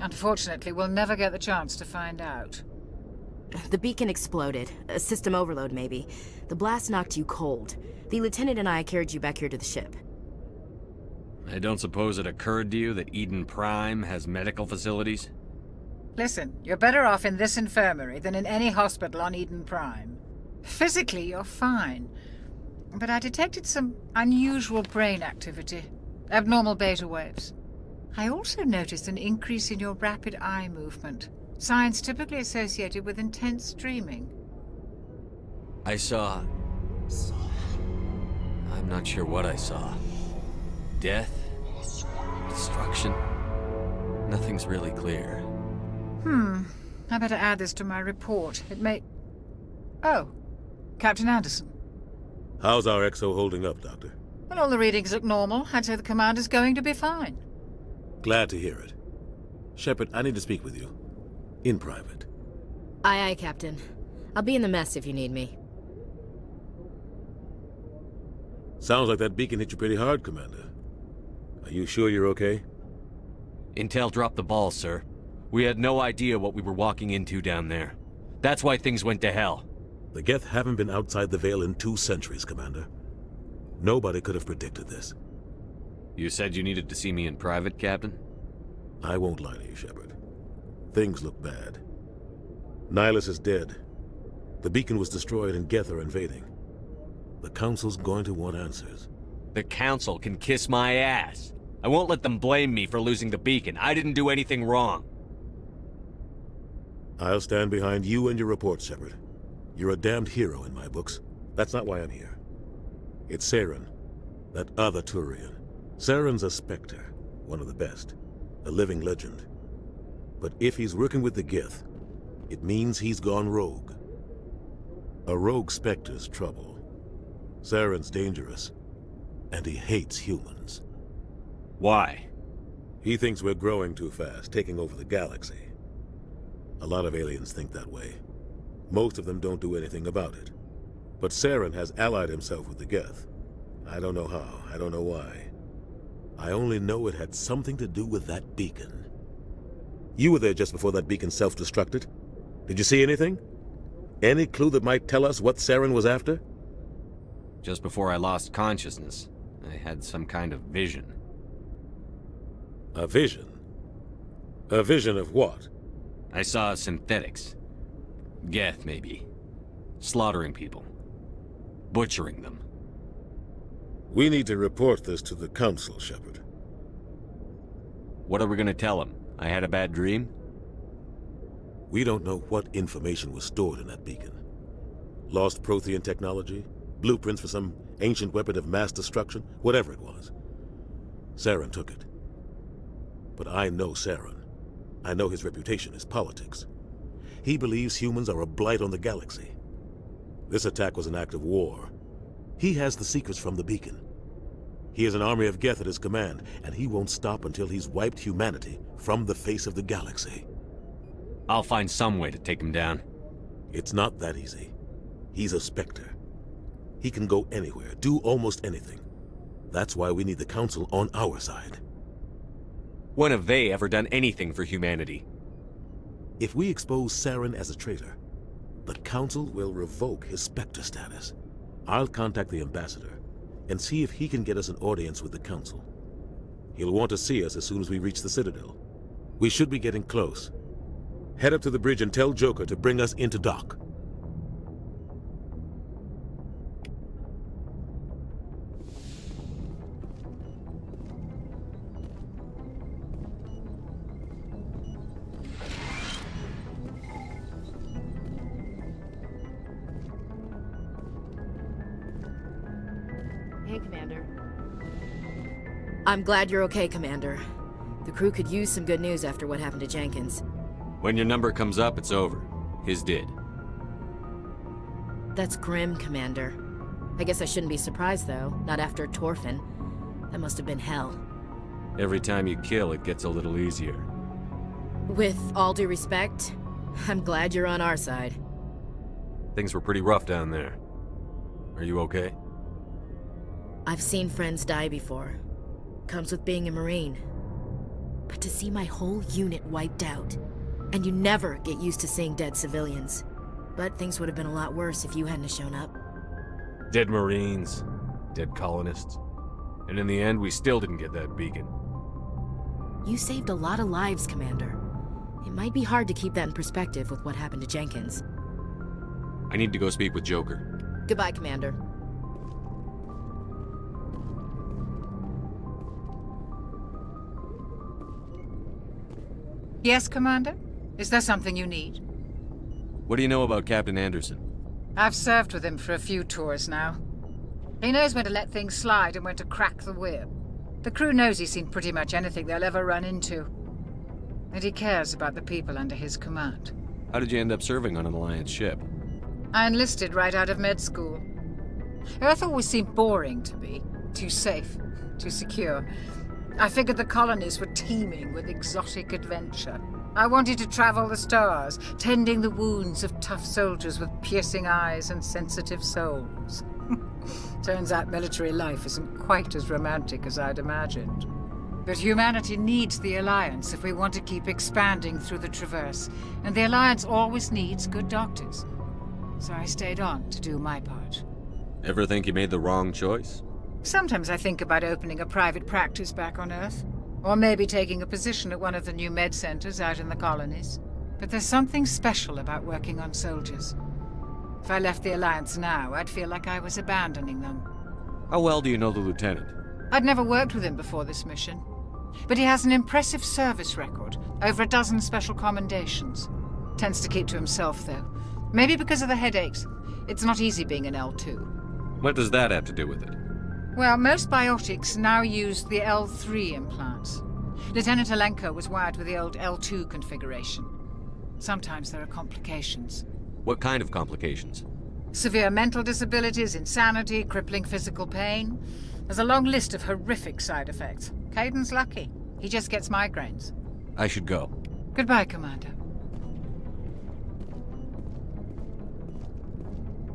Unfortunately, we'll never get the chance to find out. The beacon exploded. A system overload, maybe. The blast knocked you cold. The lieutenant and I carried you back here to the ship. I don't suppose it occurred to you that Eden Prime has medical facilities? Listen, you're better off in this infirmary than in any hospital on Eden Prime. Physically, you're fine. But I detected some unusual brain activity. Abnormal beta waves. I also noticed an increase in your rapid eye movement. Signs typically associated with intense dreaming. I saw I'm not sure what I saw. Death? Destruction? Nothing's really clear. I better add this to my report. It may... Oh, Captain Anderson. How's our XO holding up, Doctor? Well, all the readings look normal. I'd say the commander's going to be fine. Glad to hear it. Shepard, I need to speak with you. In private. Aye, aye, Captain. I'll be in the mess if you need me. Sounds like that beacon hit you pretty hard, Commander. Are you sure you're okay? Intel dropped the ball, sir. We had no idea what we were walking into down there. That's why things went to hell. The Geth haven't been outside the Veil in 2 centuries, Commander. Nobody could have predicted this. You said you needed to see me in private, Captain? I won't lie to you, Shepard. Things look bad. Nihilus is dead. The beacon was destroyed and Geth are invading. The Council's going to want answers. The Council can kiss my ass. I won't let them blame me for losing the beacon. I didn't do anything wrong. I'll stand behind you and your reports, Shepard. You're a damned hero in my books. That's not why I'm here. It's Saren, that other Turian. Saren's a Spectre, one of the best, a living legend. But if he's working with the Geth, it means he's gone rogue. A rogue Spectre's trouble. Saren's dangerous, and he hates humans. Why? He thinks we're growing too fast, taking over the galaxy. A lot of aliens think that way. Most of them don't do anything about it. But Saren has allied himself with the Geth. I don't know how, I don't know why. I only know it had something to do with that beacon. You were there just before that beacon self-destructed. Did you see anything? Any clue that might tell us what Saren was after? Just before I lost consciousness, I had some kind of vision. A vision? A vision of what? I saw synthetics. Geth, maybe. Slaughtering people. Butchering them. We need to report this to the Council, Shepard. What are we gonna tell them? I had a bad dream? We don't know what information was stored in that beacon. Lost Prothean technology? Blueprints for some ancient weapon of mass destruction? Whatever it was. Saren took it. But I know Saren. I know his reputation is politics. He believes humans are a blight on the galaxy. This attack was an act of war. He has the secrets from the beacon. He has an army of Geth at his command, and he won't stop until he's wiped humanity from the face of the galaxy. I'll find some way to take him down. It's not that easy. He's a Spectre. He can go anywhere, do almost anything. That's why we need the Council on our side. When have they ever done anything for humanity? If we expose Saren as a traitor, the Council will revoke his Spectre status. I'll contact the Ambassador and see if he can get us an audience with the Council. He'll want to see us as soon as we reach the Citadel. We should be getting close. Head up to the bridge and tell Joker to bring us into dock. Hey, Commander. I'm glad you're okay, Commander. The crew could use some good news after what happened to Jenkins. When your number comes up, it's over. His did. That's grim, Commander. I guess I shouldn't be surprised, though. Not after Torfin. That must have been hell. Every time you kill, it gets a little easier. With all due respect, I'm glad you're on our side. Things were pretty rough down there. Are you okay? I've seen friends die before. Comes with being a Marine. But to see my whole unit wiped out, and you never get used to seeing dead civilians. But things would have been a lot worse if you hadn't shown up. Dead Marines, dead colonists. And in the end, we still didn't get that beacon. You saved a lot of lives, Commander. It might be hard to keep that in perspective with what happened to Jenkins. I need to go speak with Joker. Goodbye, Commander. Yes, Commander? Is there something you need? What do you know about Captain Anderson? I've served with him for a few tours now. He knows when to let things slide and when to crack the whip. The crew knows he's seen pretty much anything they'll ever run into. And he cares about the people under his command. How did you end up serving on an Alliance ship? I enlisted right out of med school. Earth always seemed boring to me. Too safe, too secure. I figured the colonies were teeming with exotic adventure. I wanted to travel the stars, tending the wounds of tough soldiers with piercing eyes and sensitive souls. Turns out military life isn't quite as romantic as I'd imagined. But humanity needs the Alliance if we want to keep expanding through the Traverse, and the Alliance always needs good doctors. So I stayed on to do my part. Ever think you made the wrong choice? Sometimes I think about opening a private practice back on Earth, or maybe taking a position at one of the new med centers out in the colonies. But there's something special about working on soldiers. If I left the Alliance now, I'd feel like I was abandoning them. How well do you know the Lieutenant? I'd never worked with him before this mission. But he has an impressive service record, over a dozen special commendations. Tends to keep to himself, though. Maybe because of the headaches. It's not easy being an L2. What does that have to do with it? Well, most biotics now use the L3 implants. Lieutenant Alenko was wired with the old L2 configuration. Sometimes there are complications. What kind of complications? Severe mental disabilities, insanity, crippling physical pain. There's a long list of horrific side effects. Caden's lucky. He just gets migraines. I should go. Goodbye, Commander.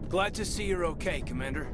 Glad to see you're okay, Commander.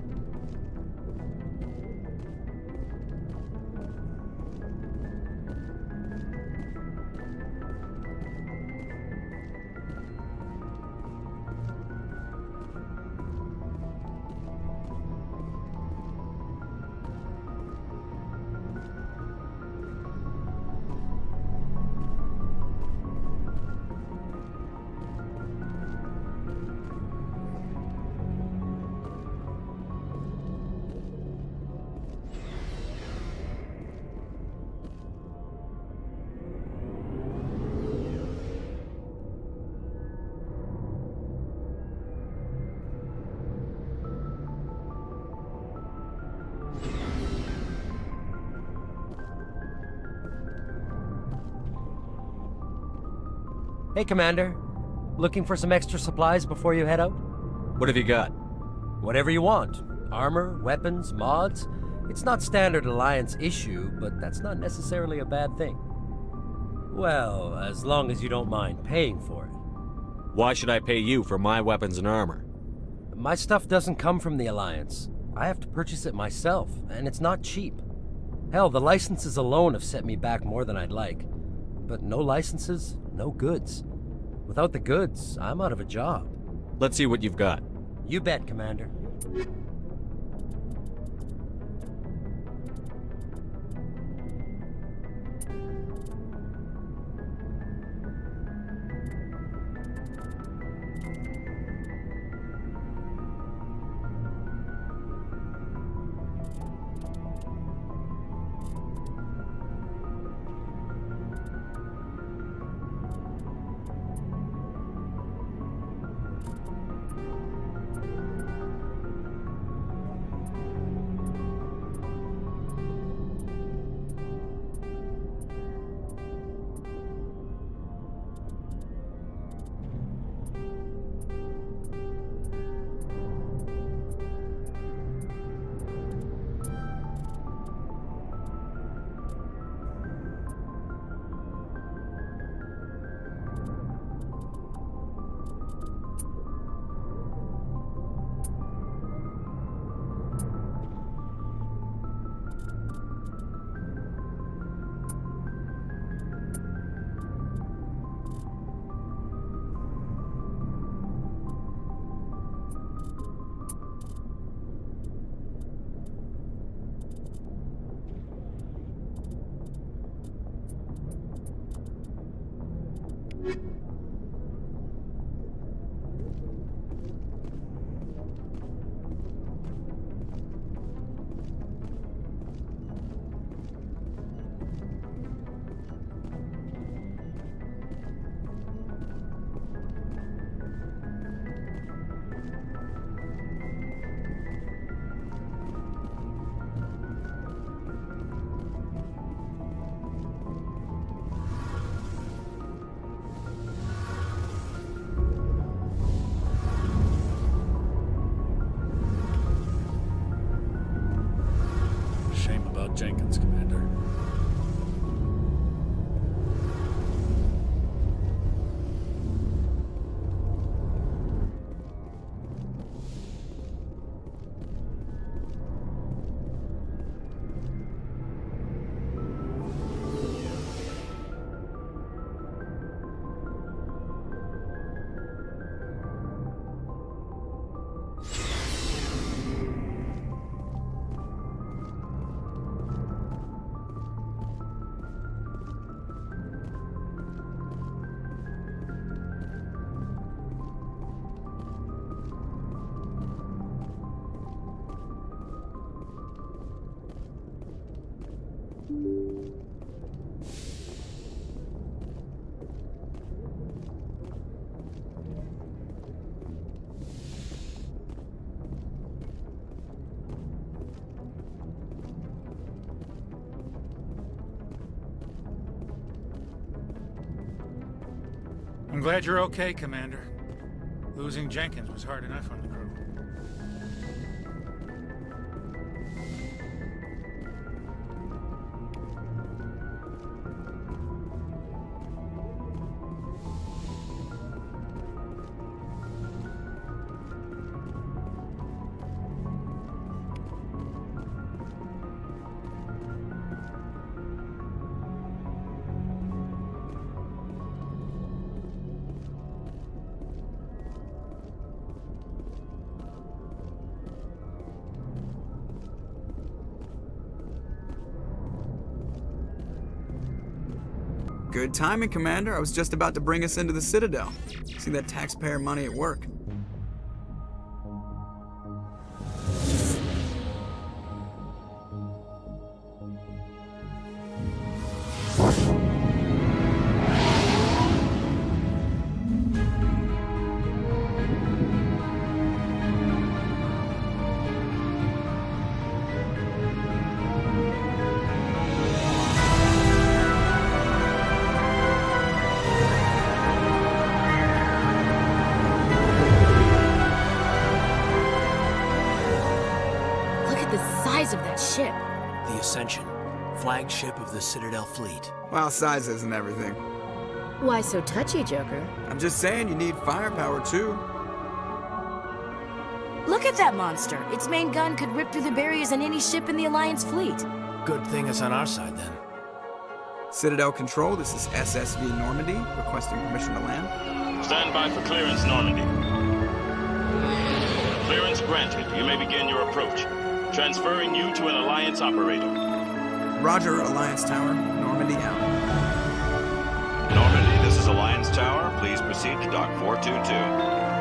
Hey, Commander. Looking for some extra supplies before you head out? What have you got? Whatever you want. Armor, weapons, mods. It's not standard Alliance issue, but that's not necessarily a bad thing. Well, as long as you don't mind paying for it. Why should I pay you for my weapons and armor? My stuff doesn't come from the Alliance. I have to purchase it myself, and it's not cheap. Hell, the licenses alone have set me back more than I'd like. But no licenses, no goods. Without the goods, I'm out of a job. Let's see what you've got. You bet, Commander. Jenkins, Commander. I'm glad you're okay, Commander. Losing Jenkins was hard enough on the crew. Good timing, Commander. I was just about to bring us into the Citadel. See that taxpayer money at work. Of that ship. The Ascension, flagship of the Citadel fleet. Well, size isn't everything. Why so touchy, Joker? I'm just saying you need firepower, too. Look at that monster. Its main gun could rip through the barriers in any ship in the Alliance fleet. Good thing it's on our side, then. Citadel Control, this is SSV Normandy, requesting permission to land. Stand by for clearance, Normandy. Clearance granted. You may begin your approach. Transferring you to an Alliance operator. Roger, Alliance Tower. Normandy out. Normandy, this is Alliance Tower. Please proceed to Dock 422.